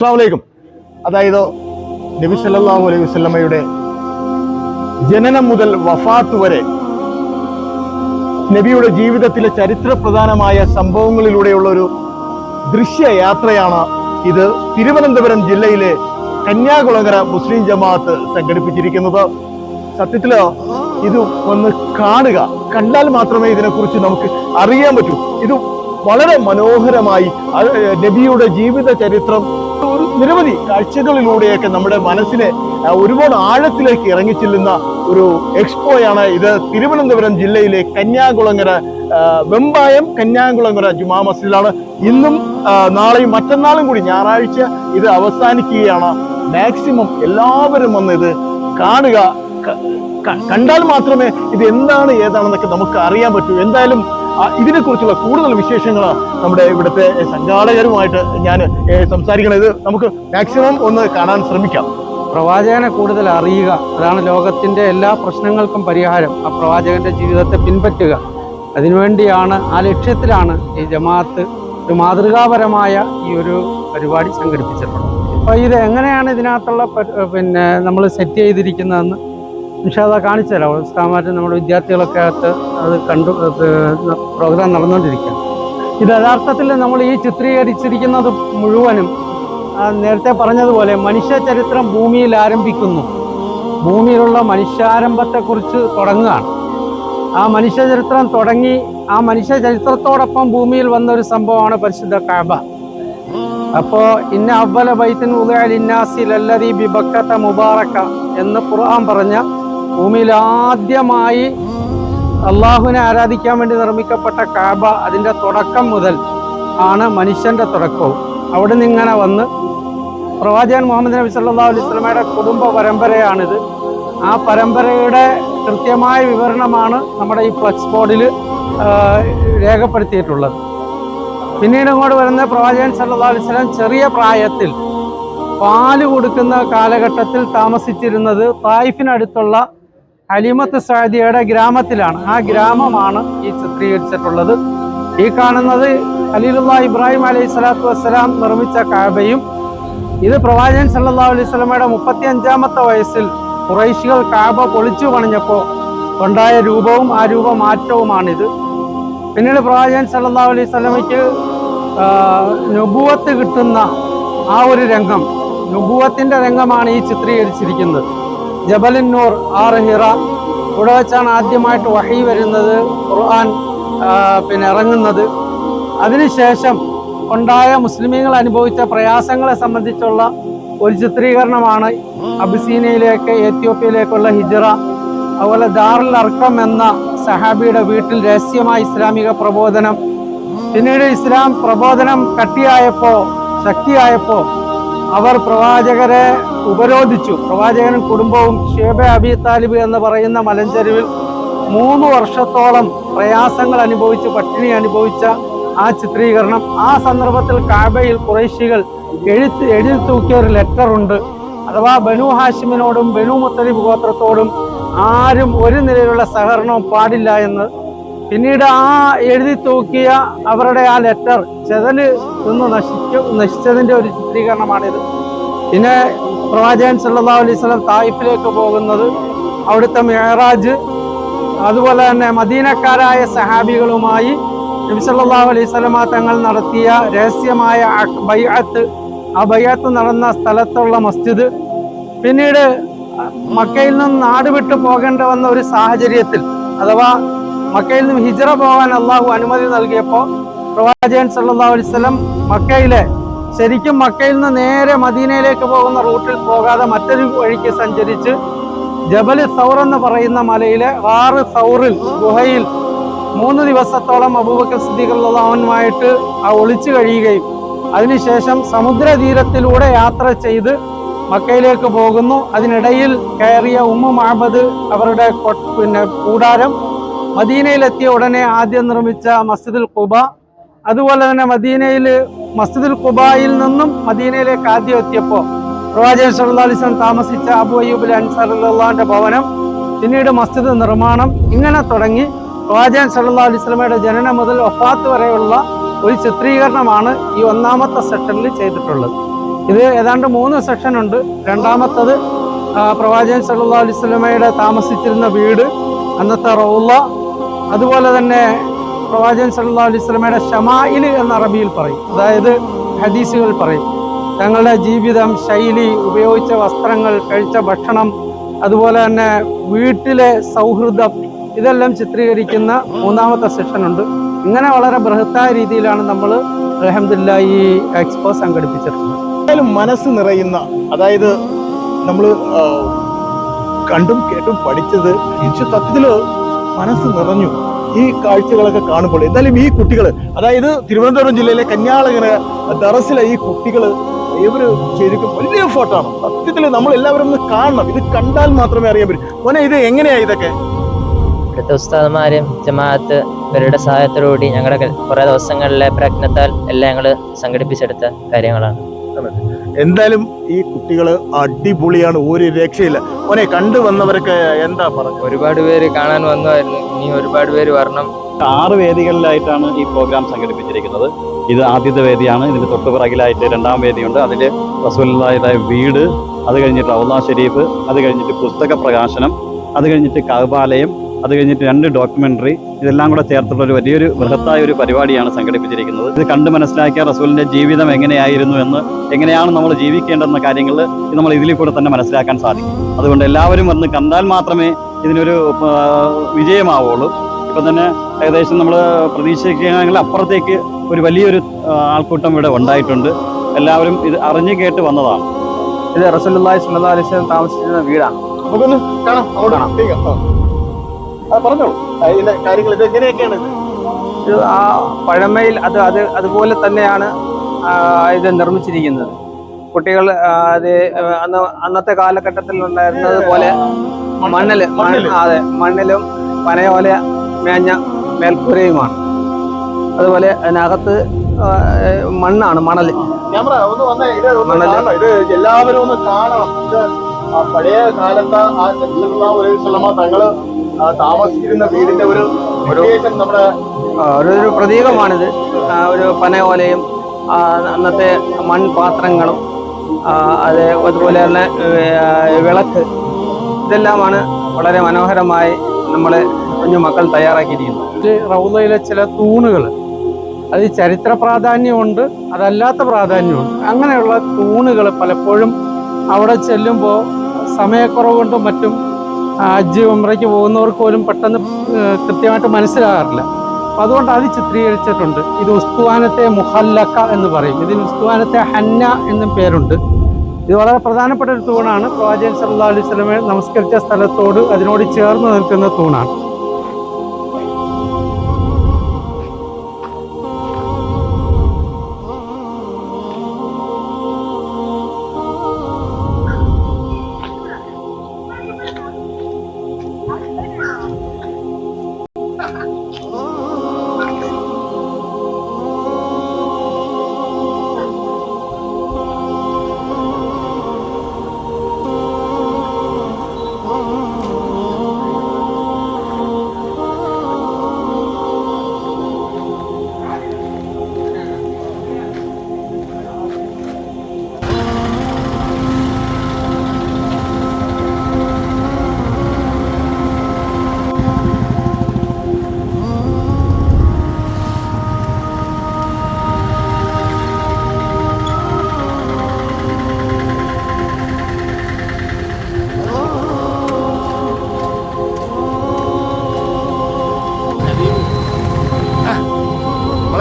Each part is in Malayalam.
അസ്സലാമു അതായത് നബി സല്ലല്ലാഹു അലൈഹി വസല്ലമയുടെ ജനനം മുതൽ വഫാത്ത് വരെ നബിയുടെ ജീവിതത്തിലെ ചരിത്രപ്രധാനമായ സംഭവങ്ങളിലൂടെയുള്ള ഒരു ദൃശ്യയാത്രയാണ് ഇത്. തിരുവനന്തപുരം ജില്ലയിലെ കന്യാകുളങ്ങര മുസ്ലിം ജമാഅത്ത് സംഘടിപ്പിച്ചിരിക്കുന്നത്. സത്യത്തില് ഇത് ഒന്ന് കാണുക, കണ്ടാൽ മാത്രമേ ഇതിനെക്കുറിച്ച് നമുക്ക് അറിയാൻ പറ്റൂ. ഇത് വളരെ മനോഹരമായി നബിയുടെ ജീവിത ചരിത്രം ഒരു നിരവധി കാഴ്ചകളിലൂടെയൊക്കെ നമ്മുടെ മനസ്സിനെ ഒരുപാട് ആഴത്തിലേക്ക് ഇറങ്ങിച്ചെല്ലുന്ന ഒരു എക്സ്പോയാണ് ഇത്. തിരുവനന്തപുരം ജില്ലയിലെ കന്യാകുളങ്ങര വെമ്പായം കന്യാകുളങ്ങര ജുമാ മസ്ജിദിലാണ്. ഇന്നും നാളെയും മറ്റന്നാളും കൂടി ഞായറാഴ്ച ഇത് അവസാനിക്കുകയാണ്. മാക്സിമം എല്ലാവരും വന്ന് ഇത് കാണുക. കണ്ടാൽ മാത്രമേ ഇത് എന്താണ് ഏതാണെന്നൊക്കെ നമുക്ക് അറിയാൻ പറ്റൂ. എന്തായാലും ഇതിനെക്കുറിച്ചുള്ള കൂടുതൽ വിശേഷങ്ങൾ നമ്മുടെ ഇവിടുത്തെ സംഘാടകരുമായിട്ട് ഞാൻ സംസാരിക്കണം. ഇത് നമുക്ക് മാക്സിമം ഒന്ന് കാണാൻ ശ്രമിക്കാം. പ്രവാചകനെ കൂടുതൽ അറിയുക, അതാണ് ലോകത്തിൻ്റെ എല്ലാ പ്രശ്നങ്ങൾക്കും പരിഹാരം. ആ പ്രവാചകന്റെ ജീവിതത്തെ പിൻപറ്റുക, അതിനുവേണ്ടിയാണ്, ആ ലക്ഷ്യത്തിലാണ് ഈ ജമാഅത്ത് ഒരു മാതൃകാപരമായ ഈ ഒരു പരിപാടി സംഘടിപ്പിച്ചിട്ടുള്ളത്. അപ്പോൾ ഇത് എങ്ങനെയാണ് ഇതിനകത്തുള്ള നമ്മൾ സെറ്റ് ചെയ്തിരിക്കുന്നതെന്ന് ഇൻഷാല്ലാ കാണിച്ചു തരാം. ഉസ്താദുമാരും നമ്മുടെ വിദ്യാർത്ഥികളൊക്കെ അകത്ത് അത് കണ്ടു പ്രോഗ്രാം നടന്നുകൊണ്ടിരിക്കുക. ഇത് യഥാർത്ഥത്തിൽ നമ്മൾ ഈ ചിത്രീകരിച്ചിരിക്കുന്നത് മുഴുവനും നേരത്തെ പറഞ്ഞതുപോലെ മനുഷ്യ ചരിത്രം ഭൂമിയിൽ ആരംഭിക്കുന്നു. ഭൂമിയിലുള്ള മനുഷ്യാരംഭത്തെക്കുറിച്ച് തുടങ്ങുകയാണ്. ആ മനുഷ്യചരിത്രം തുടങ്ങി ആ മനുഷ്യ ചരിത്രത്തോടൊപ്പം ഭൂമിയിൽ വന്നൊരു സംഭവമാണ് പരിശുദ്ധ കഅബ. അപ്പോൾ ഇന്ന അവ്വല ബൈത്തിൻ ഉദിഅ ലിന്നാസി ലല്ലദീ ബിബക്കത മുബാറക എന്ന് ഖുർആൻ പറഞ്ഞ ഭൂമിയിൽ ആദ്യമായി അള്ളാഹുവിനെ ആരാധിക്കാൻ വേണ്ടി നിർമ്മിക്കപ്പെട്ട കഅബ, അതിൻ്റെ തുടക്കം മുതൽ ആണ് മനുഷ്യൻ്റെ തുടക്കവും. അവിടെ നിന്ന് ഇങ്ങനെ വന്ന് പ്രവാചകൻ മുഹമ്മദ് നബി സല്ലല്ലാഹു അലൈഹി വസല്ലമയുടെ കുടുംബ പരമ്പരയാണിത്. ആ പരമ്പരയുടെ കൃത്യമായ വിവരണമാണ് നമ്മുടെ ഈ ഫ്ലക്സ് ബോർഡിൽ രേഖപ്പെടുത്തിയിട്ടുള്ളത്. പിന്നീട് ഇങ്ങോട്ട് വരുന്ന പ്രവാചകൻ സല്ലല്ലാഹു അലൈഹി വസല്ലം ചെറിയ പ്രായത്തിൽ പാല് കൊടുക്കുന്ന കാലഘട്ടത്തിൽ താമസിച്ചിരുന്നത് തായിഫിനടുത്തുള്ള ഹലീമത്ത് സഅദിയയുടെ ഗ്രാമത്തിലാണ്. ആ ഗ്രാമമാണ് ഈ ചിത്രീകരിച്ചിട്ടുള്ളത്. ഈ കാണുന്നത് ഖലീലുള്ളാഹി ഇബ്രാഹിം അലൈഹി സ്വലാത്തു വസ്സലാം നിർമ്മിച്ച കഅബയും, ഇത് പ്രവാചകൻ സല്ലല്ലാഹു അലൈഹി വസല്ലമയുടെ 35-ാമത്തെ വയസ്സിൽ ഖുറൈശികൾ കഅബ പൊളിച്ചു പണിഞ്ഞപ്പോൾ ഉണ്ടായ രൂപവും ആ രൂപമാറ്റവുമാണിത്. പിന്നീട് പ്രവാചകൻ സല്ലല്ലാഹു അലൈഹി വസല്ലമയ്ക്ക് നുബുവത്ത് കിട്ടുന്ന ആ ഒരു രംഗം, നുബുവത്തിൻ്റെ രംഗമാണ് ഈ ചിത്രീകരിച്ചിരിക്കുന്നത്. ജബലുൻ നൂർ, ആർ ഹിറ, ഇവിടെ വെച്ചാണ് ആദ്യമായിട്ട് വഹി വരുന്നത്, ഖുർആൻ ഇറങ്ങുന്നത്. അതിനുശേഷം ഉണ്ടായ മുസ്ലിമീങ്ങൾ അനുഭവിച്ച പ്രയാസങ്ങളെ സംബന്ധിച്ചുള്ള ഒരു ചിത്രീകരണമാണ് അബിസീനയിലേക്ക്, എത്യോപ്യയിലേക്കുള്ള ഹിജ്റ. അതുപോലെ ദാറുൽ അർക്കം എന്ന സഹാബിയുടെ വീട്ടിൽ രഹസ്യമായ ഇസ്ലാമിക പ്രബോധനം. പിന്നീട് ഇസ്ലാം പ്രബോധനം ശക്തിയായപ്പോൾ അവർ പ്രവാചകരെ ഉപരോധിച്ചു. പ്രവാചകനും കുടുംബവും ഷേബ അബി താലിബ് എന്ന് പറയുന്ന മലഞ്ചെരുവിൽ 3 വർഷത്തോളം പ്രയാസങ്ങൾ അനുഭവിച്ച്, പട്ടിണി അനുഭവിച്ച ആ ചിത്രീകരണം. ആ സന്ദർഭത്തിൽ കഅബയിൽ ഖുറൈശികൾ എഴുതി തൂക്കിയ ഒരു ലെറ്ററുണ്ട്. അഥവാ ബനു ഹാഷിമിനോടും ബനു മുത്തലിബ് ഗോത്രത്തോടും ആരും ഒരു നിലയിലുള്ള സഹകരണവും പാടില്ല എന്ന്. പിന്നീട് ആ എഴുതി തൂക്കിയ അവരുടെ ആ ലെറ്റർ ചെതല് നിന്ന് നശിച്ചതിൻ്റെ ഒരു ചിത്രീകരണമാണിത്. പിന്നെ പ്രവാചകൻ സല്ലല്ലാഹു അലൈഹി വസല്ലം തായിഫിലേക്ക് പോകുന്നത്, അവിടുത്തെ മിഅ്റാജ്, അതുപോലെ തന്നെ മദീനക്കാരായ സഹാബികളുമായി നബി സല്ലല്ലാഹു അലൈഹി വസല്ലമ തങ്ങൾ നടത്തിയ രഹസ്യമായ ബൈഅത്ത്, ആ ബൈഅത്ത് നടന്ന സ്ഥലത്തുള്ള മസ്ജിദ്. പിന്നീട് മക്കയിൽ നിന്ന് നാട് വിട്ടു പോകേണ്ട വന്ന ഒരു സാഹചര്യത്തിൽ, അഥവാ മക്കയിൽ നിന്ന് ഹിജ്റ പോകാൻ അള്ളാഹു അനുമതി നൽകിയപ്പോൾ പ്രവാചകൻ സല്ലല്ലാഹു അലൈഹി വസല്ലം ശരിക്കും മക്കയിൽ നിന്ന് നേരെ മദീനയിലേക്ക് പോകുന്ന റൂട്ടിൽ പോകാതെ മറ്റൊരു വഴിക്ക് സഞ്ചരിച്ച് ജബൽ സൗർ എന്ന് പറയുന്ന മലയിലെ ഗാറ് സൗറിൽ, ഗുഹയിൽ 3 ദിവസത്തോളം അബൂബക്കർ സിദ്ദീഖ് റളിയല്ലാഹു അൻഹുമായിട്ട് ഒളിച്ചു കഴിയുകയും അതിനുശേഷം സമുദ്രതീരത്തിലൂടെ യാത്ര ചെയ്ത് മക്കയിലേക്ക് പോകുന്നു. അതിനിടയിൽ കയറിയ ഉമ്മു മഅബദ് അവരുടെ കൂടാരം, മദീനയിലെത്തിയ ഉടനെ ആദ്യം നിർമ്മിച്ച മസ്ജിദുൽ ഖുബ, അതുപോലെ തന്നെ മസ്ജിദുൽ ഖുബയിൽ നിന്നും മദീനയിലേക്ക് ആദ്യം എത്തിയപ്പോൾ പ്രവാചകൻ സല്ലല്ലാഹു അലൈഹി വസല്ലം താമസിച്ച അബൂ അയ്യൂബ് അൻസാരി റളിയല്ലാഹുവിന്റെ ഭവനം, പിന്നീട് മസ്ജിദ് നിർമ്മാണം, ഇങ്ങനെ തുടങ്ങി പ്രവാചകൻ സല്ലല്ലാഹു അലൈഹി വസല്ലമയുടെ ജനനം മുതൽ വഫാത്ത് വരെയുള്ള ഒരു ചിത്രീകരണമാണ് ഈ 1-ാമത്തെ സെഷനിൽ ചെയ്തിട്ടുള്ളത്. ഇത് ഏതാണ്ട് 3 സെക്ഷൻ ഉണ്ട്. രണ്ടാമത്തത് പ്രവാചകൻ സല്ലല്ലാഹു അലൈഹി വസല്ലമയുടെ താമസിച്ചിരുന്ന വീട്, അന്നത്തെ റൗള, അതുപോലെ തന്നെ പ്രവാചകൻ സല്ലല്ലാഹു അലൈഹി വസല്ലമയുടെ ഷമായിൽ എന്ന അറബിയിൽ പറയും, അതായത് ഹദീസുകൾ പറയും. തങ്ങളുടെ ജീവിതം, ശൈലി, ഉപയോഗിച്ച വസ്ത്രങ്ങൾ, കഴിച്ച ഭക്ഷണം, അതുപോലെ തന്നെ വീട്ടിലെ സൗഹൃദം, ഇതെല്ലാം ചിത്രീകരിക്കുന്ന 3ാമത്തെ സെഷൻ ഉണ്ട്. ഇങ്ങനെ വളരെ ബൃഹത്തായ രീതിയിലാണ് നമ്മൾ അൽഹംദുലില്ലാഹ് ഈ എക്സ്പോ സംഘടിപ്പിച്ചിട്ടുള്ളത്. മനസ്സ് നിറയുന്ന, അതായത് നമ്മൾ കണ്ടും കേട്ടും പഠിച്ചത് സത്യത്തില് മനസ്സ് നിറഞ്ഞു ഈ കാഴ്ചകളൊക്കെ കാണുമ്പോൾ. എന്തായാലും ഈ കുട്ടികൾ, അതായത് തിരുവനന്തപുരം ജില്ലയിലെ കന്യാകുളങ്ങര ദറസിലെ ഈ കുട്ടികൾ ഇവര് ശരിക്കും വലിയ ഫോട്ടോ ആണ്. സത്യത്തിൽ നമ്മൾ എല്ലാവരും ഒന്ന് കാണണം. ഇത് കണ്ടാൽ മാത്രമേ അറിയാൻ പറ്റൂ. മോനെ, ഇത് എങ്ങനെയാ ഇതൊക്കെ? ഇവിടുത്തെ ഉസ്താദുമാരും ജമാഅത്ത് ഇവരുടെ സഹായത്തോടുകൂടി ഞങ്ങളുടെ കുറെ ദിവസങ്ങളിലെ പ്രയത്നത്താൽ എല്ലാം ഞങ്ങൾ സംഘടിപ്പിച്ചെടുത്ത കാര്യങ്ങളാണ്. എന്തായാലും ഈ കുട്ടികള് അടിപൊളിയാണ്, ഒരു രക്ഷയില്ല. മോനെ, കണ്ടുവന്നവരൊക്കെ എന്താ പറഞ്ഞു? ഒരുപാട് പേര് കാണാൻ വന്നതായിരുന്നു, ഇനി ഒരുപാട് പേര് വരണം. 6 വേദികളിലായിട്ടാണ് ഈ പ്രോഗ്രാം സംഘടിപ്പിച്ചിരിക്കുന്നത്. ഇത് ആദ്യത്തെ വേദിയാണ്. ഇതിന് തൊട്ടുപിറകിലായിട്ട് 2ാം വേദിയുണ്ട്. അതിൽ റസൂലുള്ളാഹിയുടെ വീട്, അത് കഴിഞ്ഞിട്ട് റൗള ഷരീഫ്, അത് കഴിഞ്ഞിട്ട് പുസ്തക പ്രകാശനം, അത് കഴിഞ്ഞിട്ട് കഅബാലയം, അത് കഴിഞ്ഞിട്ട് 2 ഡോക്യുമെന്ററി, ഇതെല്ലാം കൂടെ ചേർത്തുള്ള ഒരു വലിയൊരു ബൃഹത്തായ ഒരു പരിപാടിയാണ് സംഘടിപ്പിച്ചിരിക്കുന്നത്. ഇത് കണ്ട് മനസ്സിലാക്കിയ റസൂലിന്റെ ജീവിതം എങ്ങനെയായിരുന്നു എന്ന്, എങ്ങനെയാണ് നമ്മൾ ജീവിക്കേണ്ടെന്ന കാര്യങ്ങൾ നമ്മൾ ഇതിൽ കൂടെ തന്നെ മനസ്സിലാക്കാൻ സാധിക്കും. അതുകൊണ്ട് എല്ലാവരും വന്ന് കണ്ടാൽ മാത്രമേ ഇതിനൊരു വിജയമാവുള്ളൂ. ഇപ്പം തന്നെ ഏകദേശം നമ്മൾ പ്രതീക്ഷിക്കുകയാണെങ്കിൽ അപ്പുറത്തേക്ക് ഒരു വലിയൊരു ആൾക്കൂട്ടം ഇവിടെ ഉണ്ടായിട്ടുണ്ട്. എല്ലാവരും ഇത് അറിഞ്ഞു കേട്ട് വന്നതാണ്. ഇത് റസൂലുള്ളാഹി സ്വല്ലല്ലാഹു അലൈഹി വസല്ലം താമസിച്ചിരുന്ന വീടാണ്. നമുക്കൊന്ന് കാണാം, അവിടെ പറഞ്ഞോളൂ ഇതിന്റെ കാര്യങ്ങൾ. ഇത് എങ്ങനെയൊക്കെയാണ്? ഇത് ആ പഴമയിൽ അതുപോലെ തന്നെയാണ് ഇത് നിർമ്മിച്ചിരിക്കുന്നത്. കുട്ടികൾ അന്നത്തെ കാലഘട്ടത്തിൽ ഉണ്ടായിരുന്നത് പോലെ മണ്ണിലും പനയോല മേഞ്ഞ മേൽക്കൂരയുമാണ്. അതുപോലെ അതിനകത്ത് മണ്ണാണ്, മണല്. ക്യാമറ ഒന്ന് വന്നേ, ഇത് എല്ലാവരും ഒന്ന് കാണണം. ഇത് പഴയ കാലത്ത് ആ സല്ലല്ലാഹു അലൈഹി വസല്ലമ തങ്ങള് താമസിച്ചിരുന്ന വീടിന്റെ ഒരു നമ്മുടെ ഒരു പ്രതീകമാണിത്. ഒരു പനയോലയും അന്നത്തെ മൺപാത്രങ്ങളും അതുപോലെ തന്നെ വിളക്ക്, ഇതെല്ലാമാണ് വളരെ മനോഹരമായി നമ്മളെ കുഞ്ഞു മക്കൾ തയ്യാറാക്കിയിരിക്കുന്നത്. റൗളയിലെ ചില തൂണുകൾ, അത് ചരിത്ര പ്രാധാന്യമുണ്ട്, അതല്ലാത്ത പ്രാധാന്യമുണ്ട്. അങ്ങനെയുള്ള തൂണുകൾ പലപ്പോഴും അവിടെ ചെല്ലുമ്പോൾ സമയക്കുറവ് കൊണ്ടും മറ്റും ഹജ്ജ് ഉംറയ്ക്ക് പോകുന്നവർക്ക് പോലും പെട്ടെന്ന് കൃത്യമായിട്ട് മനസ്സിലാകാറില്ല. അപ്പം അതുകൊണ്ട് അത് ചിത്രീകരിച്ചിട്ടുണ്ട്. ഇത് ഉസ്തുവാനത്തെ മുഹല്ലക്ക എന്ന് പറയും. ഇതിന് ഉസ്തുവാനത്തെ ഹന്ന എന്നും പേരുണ്ട്. ഇത് വളരെ പ്രധാനപ്പെട്ട ഒരു തൂണാണ്. പ്രവാചകൻ സല്ലല്ലാഹു അലൈഹി വസല്ലമയെ നമസ്കരിച്ച സ്ഥലത്തോട് അതിനോട് ചേർന്ന് നിൽക്കുന്ന തൂണാണ്.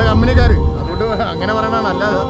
കമ്പനിക്കാര് അതുകൊണ്ട് അങ്ങനെ പറയണ അല്ലാതെ